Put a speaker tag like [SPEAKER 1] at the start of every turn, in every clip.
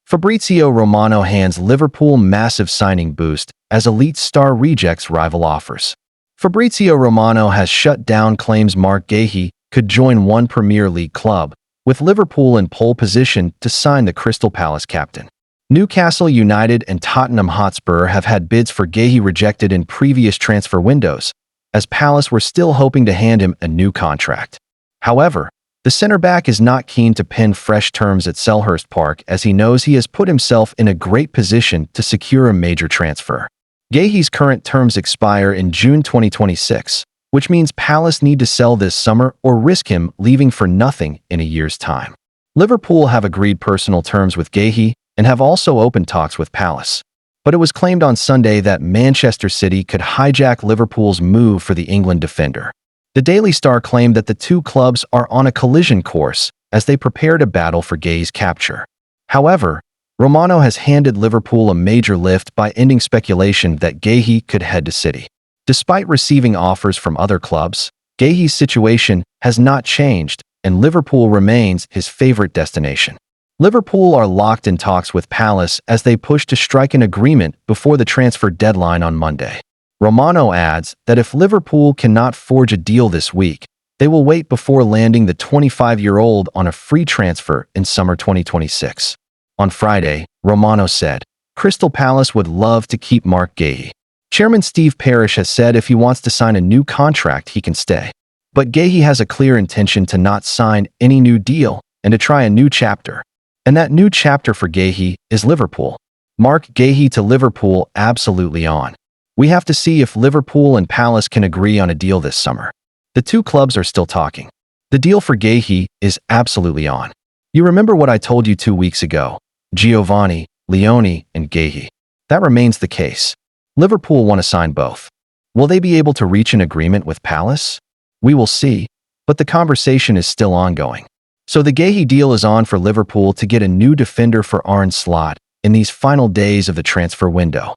[SPEAKER 1] Fabrizio Romano hands Liverpool massive signing boost as elite star rejects rival offers. Fabrizio Romano has shut down claims Marc Guehi could join one Premier League club, with Liverpool in pole position to sign the Crystal Palace captain. Newcastle United and Tottenham Hotspur have had bids for Guehi rejected in previous transfer windows, as Palace were still hoping to hand him a new contract. However, the centre-back is not keen to pin fresh terms at Selhurst Park as he knows he has put himself in a great position to secure a major transfer. Guehi's current terms expire in June 2026, which means Palace need to sell this summer or risk him leaving for nothing in a year's time. Liverpool have agreed personal terms with Guehi and have also opened talks with Palace. But it was claimed on Sunday that Manchester City could hijack Liverpool's move for the England defender. The Daily Star claimed that the two clubs are on a collision course as they prepare to battle for Guehi's capture. However, Romano has handed Liverpool a major lift by ending speculation that Guehi could head to City. Despite receiving offers from other clubs, Guehi's situation has not changed and Liverpool remains his favorite destination. Liverpool are locked in talks with Palace as they push to strike an agreement before the transfer deadline on Monday. Romano adds that if Liverpool cannot forge a deal this week, they will wait before landing the 25-year-old on a free transfer in summer 2026. On Friday, Romano said, "Crystal Palace would love to keep Marc Guehi. Chairman Steve Parish has said if he wants to sign a new contract, he can stay. But Guehi has a clear intention to not sign any new deal and to try a new chapter. And that new chapter for Guehi is Liverpool. Marc Guehi to Liverpool absolutely on. We have to see if Liverpool and Palace can agree on a deal this summer. The two clubs are still talking. The deal for Guehi is absolutely on. You remember what I told you 2 weeks ago? Giovanni, Leone, and Guehi. That remains the case. Liverpool want to sign both. Will they be able to reach an agreement with Palace? We will see, but the conversation is still ongoing. So the Guehi deal is on for Liverpool to get a new defender for Arne Slot in these final days of the transfer window.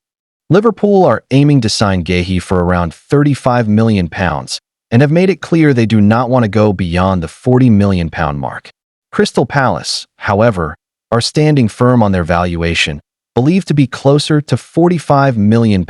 [SPEAKER 1] Liverpool are aiming to sign Guehi for around £35 million and have made it clear they do not want to go beyond the £40 million mark. Crystal Palace, however, are standing firm on their valuation, believed to be closer to £45 million,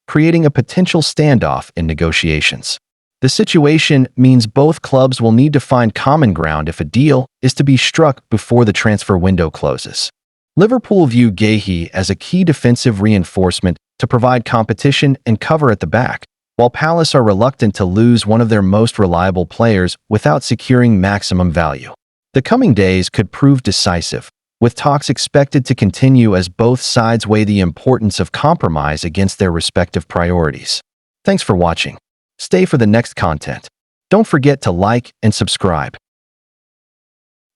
[SPEAKER 1] creating a potential standoff in negotiations. The situation means both clubs will need to find common ground if a deal is to be struck before the transfer window closes. Liverpool view Guehi as a key defensive reinforcement to provide competition and cover at the back, while Palace are reluctant to lose one of their most reliable players without securing maximum value. The coming days could prove decisive, with talks expected to continue as both sides weigh the importance of compromise against their respective priorities. Thanks for watching. Stay for the next content. Don't forget to like and subscribe.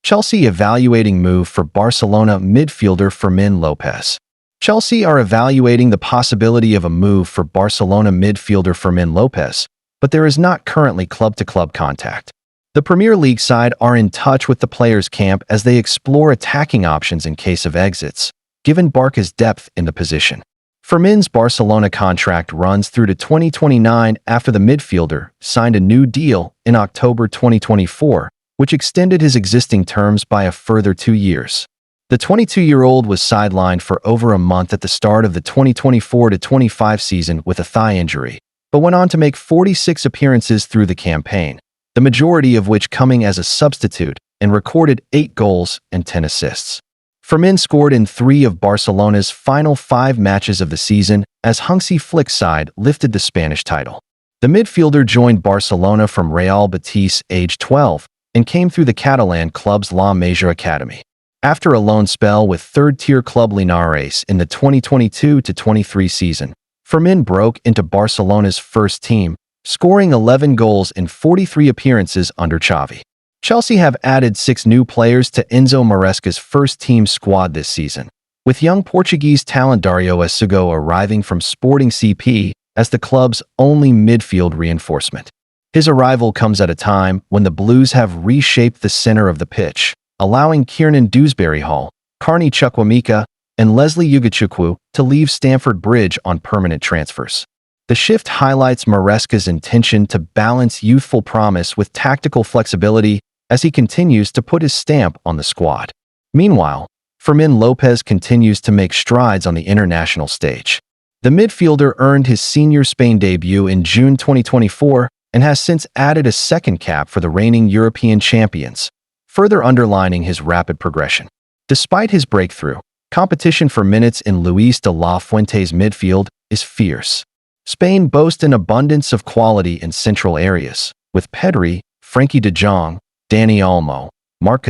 [SPEAKER 1] Chelsea evaluating move for Barcelona midfielder Fermin Lopez. Chelsea are evaluating the possibility of a move for Barcelona midfielder Fermin Lopez, but there is not currently club-to-club contact. The Premier League side are in touch with the players' camp as they explore attacking options in case of exits, given Barca's depth in the position. Fermin's Barcelona contract runs through to 2029 after the midfielder signed a new deal in October 2024, which extended his existing terms by a further 2 years. The 22-year-old was sidelined for over a month at the start of the 2024-25 season with a thigh injury, but went on to make 46 appearances through the campaign, the majority of which coming as a substitute, and recorded 8 goals and 10 assists. Fermin scored in 3 of Barcelona's final 5 matches of the season as Hansi Flick's side lifted the Spanish title. The midfielder joined Barcelona from Real Betis aged 12 and came through the Catalan club's La Masia academy. After a loan spell with third-tier club Linares in the 2022-23 season, Fermin broke into Barcelona's first team, scoring 11 goals in 43 appearances under Xavi. Chelsea have added 6 new players to Enzo Maresca's first-team squad this season, with young Portuguese talent Dario Esugo arriving from Sporting CP as the club's only midfield reinforcement. His arrival comes at a time when the Blues have reshaped the center of the pitch, allowing Kiernan Dewsbury-Hall, Carney Chukwuemeka, and Leslie Ugachukwu to leave Stamford Bridge on permanent transfers. The shift highlights Maresca's intention to balance youthful promise with tactical flexibility as he continues to put his stamp on the squad. Meanwhile, Fermin Lopez continues to make strides on the international stage. The midfielder earned his senior Spain debut in June 2024 and has since added a second cap for the reigning European champions, further underlining his rapid progression. Despite his breakthrough, competition for minutes in Luis de la Fuente's midfield is fierce. Spain boasts an abundance of quality in central areas, with Pedri, Frenkie de Jong, Dani Olmo, Marc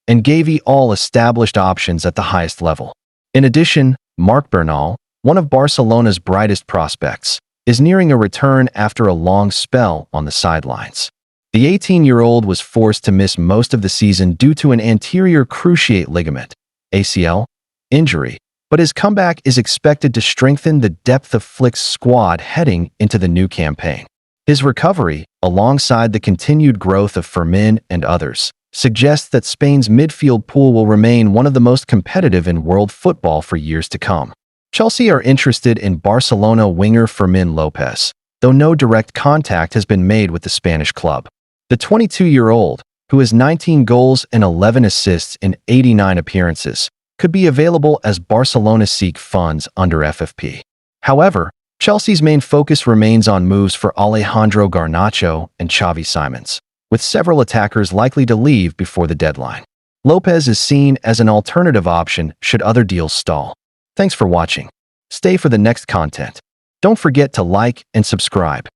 [SPEAKER 1] and Guehi all established options at the highest level. In addition, Marc, one of Barcelona's brightest prospects, is nearing a return after a long spell on the sidelines. The 18-year-old was forced to miss most of the season due to an anterior cruciate ligament (ACL) injury, but his comeback is expected to strengthen the depth of Flick's squad heading into the new campaign. His recovery, alongside the continued growth of Fermin and others, suggests that Spain's midfield pool will remain one of the most competitive in world football for years to come. Chelsea are interested in Barcelona winger Fermin Lopez, though no direct contact has been made with the Spanish club. The 22-year-old, who has 19 goals and 11 assists in 89 appearances, could be available as Barcelona seek funds under FFP. However, Chelsea's main focus remains on moves for Alejandro Garnacho and Xavi Simons, with several attackers likely to leave before the deadline. Lopez is seen as an alternative option should other deals stall. Thanks for watching. Stay for the next content. Don't forget to like and subscribe.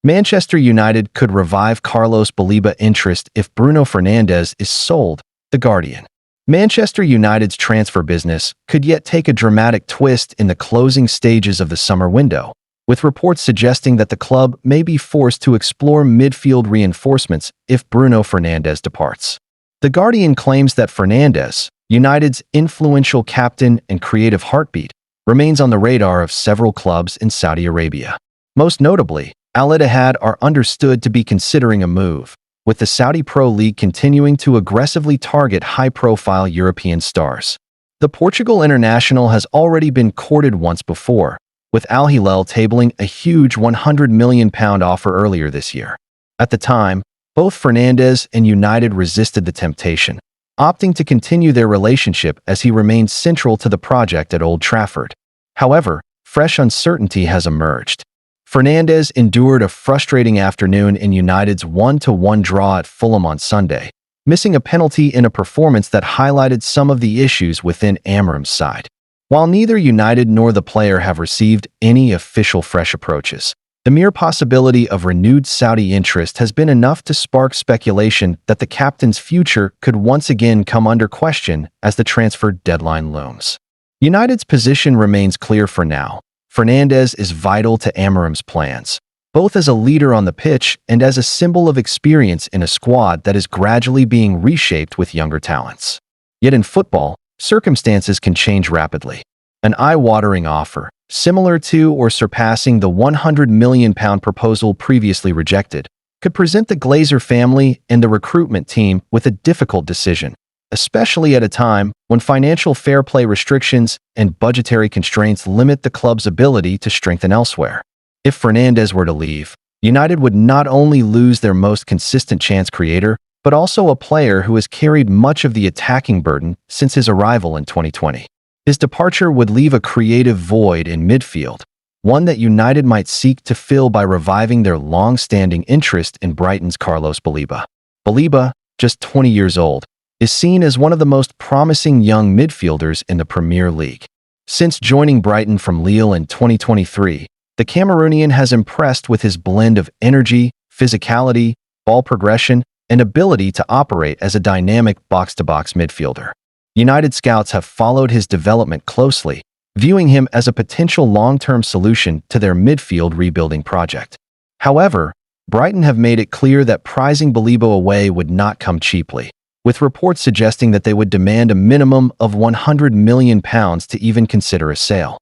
[SPEAKER 1] Manchester United could revive Carlos Baleba interest if Bruno Fernandes is sold, The Guardian. Manchester United's transfer business could yet take a dramatic twist in the closing stages of the summer window, with reports suggesting that the club may be forced to explore midfield reinforcements if Bruno Fernandes departs. The Guardian claims that Fernandes, United's influential captain and creative heartbeat, remains on the radar of several clubs in Saudi Arabia. Most notably, Al Ittihad are understood to be considering a move, with the Saudi Pro League continuing to aggressively target high-profile European stars. The Portugal international has already been courted once before, with Al Hilal tabling a huge £100 million offer earlier this year. At the time, both Fernandes and United resisted the temptation, opting to continue their relationship as he remained central to the project at Old Trafford. However, fresh uncertainty has emerged. Fernandes endured a frustrating afternoon in United's 1-1 draw at Fulham on Sunday, missing a penalty in a performance that highlighted some of the issues within Amorim's side. While neither United nor the player have received any official fresh approaches, the mere possibility of renewed Saudi interest has been enough to spark speculation that the captain's future could once again come under question as the transfer deadline looms. United's position remains clear for now. Fernandes is vital to Amorim's plans, both as a leader on the pitch and as a symbol of experience in a squad that is gradually being reshaped with younger talents. Yet in football, circumstances can change rapidly. An eye-watering offer, similar to or surpassing the £100 million proposal previously rejected, could present the Glazer family and the recruitment team with a difficult decision, especially at a time when financial fair play restrictions and budgetary constraints limit the club's ability to strengthen elsewhere. If Fernandes were to leave, United would not only lose their most consistent chance creator, but also a player who has carried much of the attacking burden since his arrival in 2020. His departure would leave a creative void in midfield, one that United might seek to fill by reviving their long-standing interest in Brighton's Carlos Baleba. Baleba, just 20 years old, is seen as one of the most promising young midfielders in the Premier League. Since joining Brighton from Lille in 2023, the Cameroonian has impressed with his blend of energy, physicality, ball progression, and ability to operate as a dynamic box-to-box midfielder. United scouts have followed his development closely, viewing him as a potential long-term solution to their midfield rebuilding project. However, Brighton have made it clear that prizing Baleba away would not come cheaply, with reports suggesting that they would demand a minimum of £100 million to even consider a sale.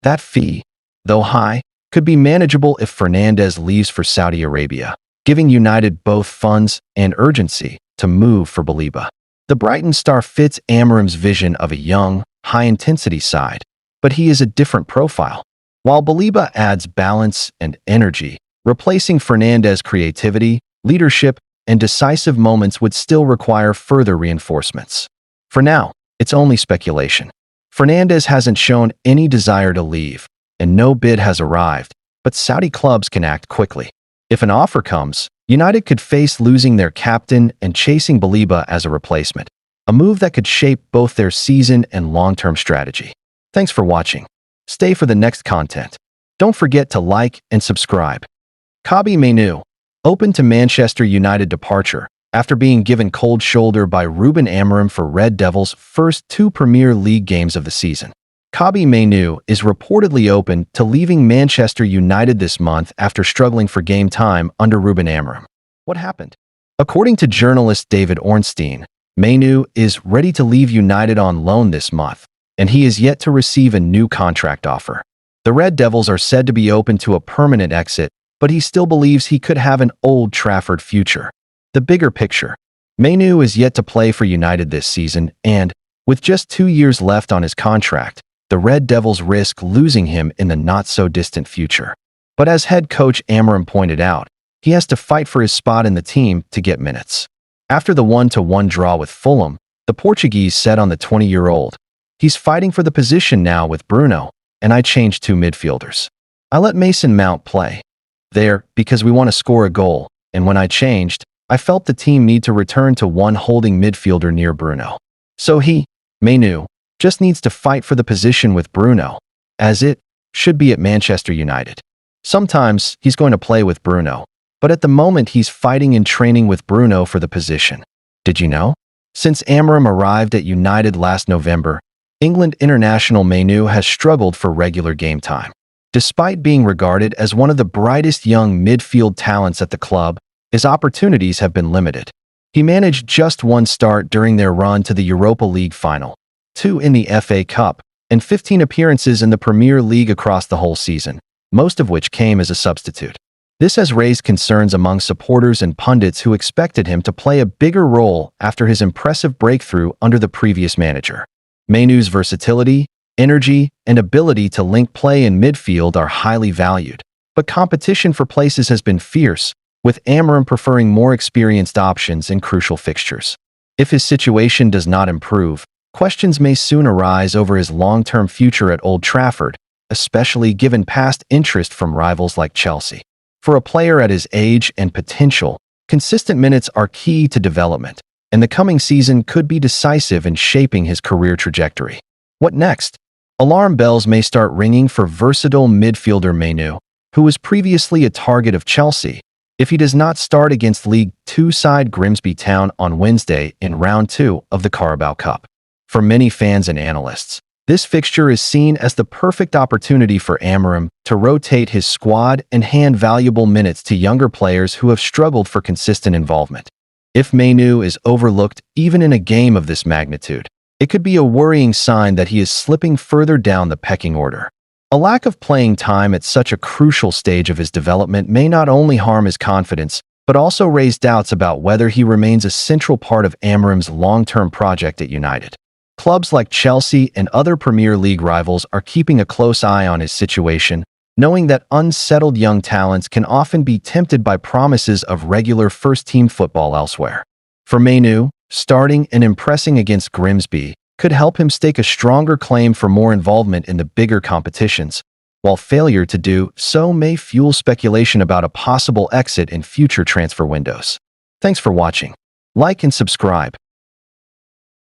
[SPEAKER 1] That fee, though high, could be manageable if Fernandes leaves for Saudi Arabia, giving United both funds and urgency to move for Baleba. The Brighton star fits Amorim's vision of a young, high-intensity side, but he is a different profile. While Baleba adds balance and energy, replacing Fernandes' creativity, leadership, and decisive moments would still require further reinforcements. For now, it's only speculation. Fernandes hasn't shown any desire to leave, and no bid has arrived, but Saudi clubs can act quickly. If an offer comes, United could face losing their captain and chasing Baliba as a replacement, a move that could shape both their season and long-term strategy. Thanks for watching. Stay for the next content. Don't forget to like and subscribe. Kobbie Mainoo, open to Manchester United departure after being given cold shoulder by Ruben Amorim for Red Devils' first 2 Premier League games of the season. Kobbie Mainoo is reportedly open to leaving Manchester United this month after struggling for game time under Ruben Amorim. What happened? According to journalist David Ornstein, Mainoo is ready to leave United on loan this month, and he is yet to receive a new contract offer. The Red Devils are said to be open to a permanent exit, but he still believes he could have an Old Trafford future. The bigger picture. Mainoo is yet to play for United this season, and, with just 2 years left on his contract, the Red Devils risk losing him in the not-so-distant future. But as head coach Amorim pointed out, he has to fight for his spot in the team to get minutes. After the 1-1 draw with Fulham, the Portuguese said on the 20-year-old, "He's fighting for the position now with Bruno, and I changed 2 midfielders. I let Mason Mount play there because we want to score a goal, and when I changed, I felt the team need to return to one holding midfielder near Bruno. So he, Mainoo, just needs to fight for the position with Bruno, as it should be at Manchester United. Sometimes he's going to play with Bruno, but at the moment he's fighting and training with Bruno for the position. Did you know? Since Amorim arrived at United last November, England international Mainoo has struggled for regular game time. Despite being regarded as one of the brightest young midfield talents at the club, his opportunities have been limited. He managed just 1 start during their run to the Europa League final, 2 in the FA Cup, and 15 appearances in the Premier League across the whole season, most of which came as a substitute. This has raised concerns among supporters and pundits who expected him to play a bigger role after his impressive breakthrough under the previous manager. Mainoo's versatility, energy, and ability to link play in midfield are highly valued, but competition for places has been fierce, with Amorim preferring more experienced options in crucial fixtures. If his situation does not improve, questions may soon arise over his long-term future at Old Trafford, especially given past interest from rivals like Chelsea. For a player at his age and potential, consistent minutes are key to development, and the coming season could be decisive in shaping his career trajectory. What next? Alarm bells may start ringing for versatile midfielder Mainoo, who was previously a target of Chelsea, if he does not start against League Two side Grimsby Town on Wednesday in Round 2 of the Carabao Cup. For many fans and analysts, this fixture is seen as the perfect opportunity for Amorim to rotate his squad and hand valuable minutes to younger players who have struggled for consistent involvement. If Mainoo is overlooked even in a game of this magnitude, it could be a worrying sign that he is slipping further down the pecking order. A lack of playing time at such a crucial stage of his development may not only harm his confidence, but also raise doubts about whether he remains a central part of Amorim's long-term project at United. Clubs like Chelsea and other Premier League rivals are keeping a close eye on his situation, knowing that unsettled young talents can often be tempted by promises of regular first-team football elsewhere. For Mainoo, starting and impressing against Grimsby could help him stake a stronger claim for more involvement in the bigger competitions, while failure to do so may fuel speculation about a possible exit in future transfer windows. Thanks for watching. Like and subscribe.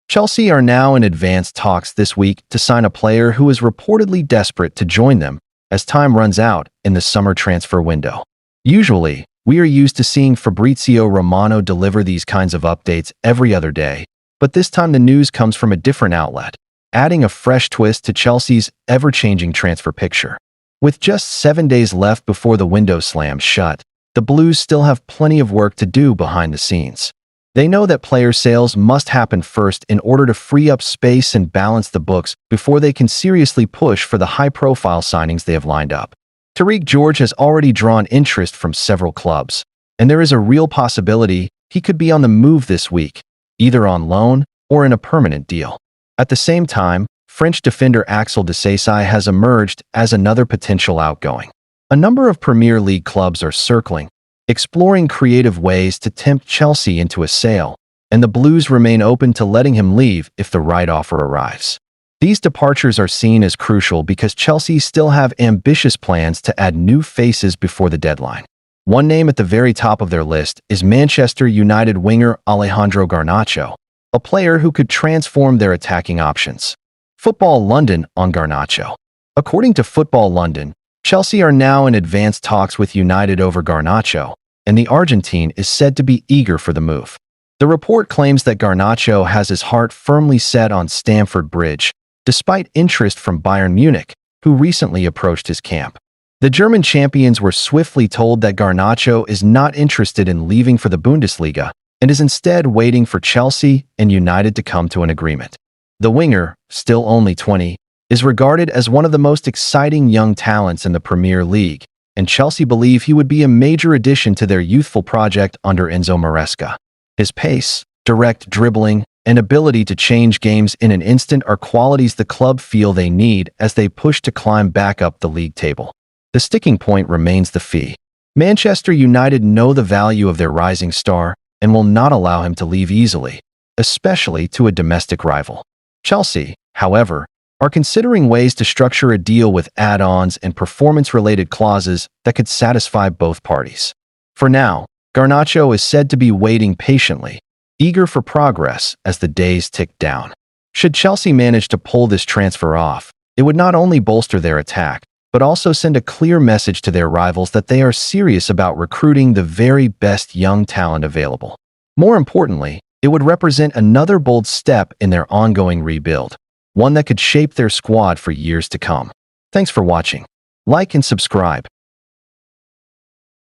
[SPEAKER 1] Chelsea are now in advanced talks this week to sign a player who is reportedly desperate to join them as time runs out in the summer transfer window. Usually, we are used to seeing Fabrizio Romano deliver these kinds of updates every other day, but this time the news comes from a different outlet, adding a fresh twist to Chelsea's ever-changing transfer picture. With just 7 days left before the window slams shut, the Blues still have plenty of work to do behind the scenes. They know that player sales must happen first in order to free up space and balance the books before they can seriously push for the high-profile signings they have lined up. Tariq George has already drawn interest from several clubs, and there is a real possibility he could be on the move this week, either on loan or in a permanent deal. At the same time, French defender Axel Disasi has emerged as another potential outgoing. A number of Premier League clubs are circling, exploring creative ways to tempt Chelsea into a sale, and the Blues remain open to letting him leave if the right offer arrives. These departures are seen as crucial because Chelsea still have ambitious plans to add new faces before the deadline. One name at the very top of their list is Manchester United winger Alejandro Garnacho, a player who could transform their attacking options. Football London on Garnacho. According to Football London, Chelsea are now in advanced talks with United over Garnacho, and the Argentine is said to be eager for the move. The report claims that Garnacho has his heart firmly set on Stamford Bridge, despite interest from Bayern Munich, who recently approached his camp. The German champions were swiftly told that Garnacho is not interested in leaving for the Bundesliga and is instead waiting for Chelsea and United to come to an agreement. The winger, still only 20, is regarded as one of the most exciting young talents in the Premier League, and Chelsea believe he would be a major addition to their youthful project under Enzo Maresca. His pace, direct dribbling, and ability to change games in an instant are qualities the club feel they need as they push to climb back up the league table. The sticking point remains the fee. Manchester United know the value of their rising star and will not allow him to leave easily, especially to a domestic rival. Chelsea, however, are considering ways to structure a deal with add-ons and performance-related clauses that could satisfy both parties. For now, Garnacho is said to be waiting patiently, eager for progress as the days tick down. Should Chelsea manage to pull this transfer off, it would not only bolster their attack, but also send a clear message to their rivals that they are serious about recruiting the very best young talent available. More importantly, it would represent another bold step in their ongoing rebuild, one that could shape their squad for years to come. Thanks for watching. Like and subscribe.